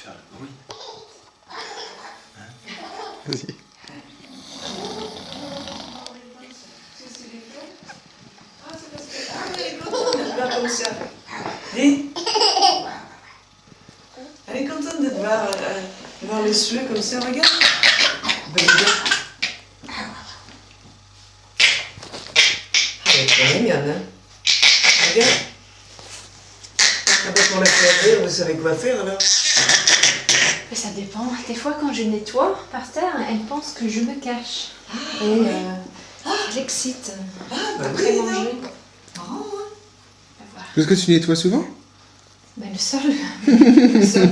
faire le bruit. Vas-y. Elle est contente d'être là comme ça. Dis. Elle est contente de voir les cheveux comme ça, regarde. Ben, elle est trop mignonne, hein. Regarde. Ah ben, pour la faire, vous savez quoi faire alors? Ça dépend. Des fois, quand je nettoie par terre, elle pense que je me cache. Et j'excite. Après oui, manger. Oh, Voilà. Est-ce que tu nettoies souvent? Ben, le sol. Le sol.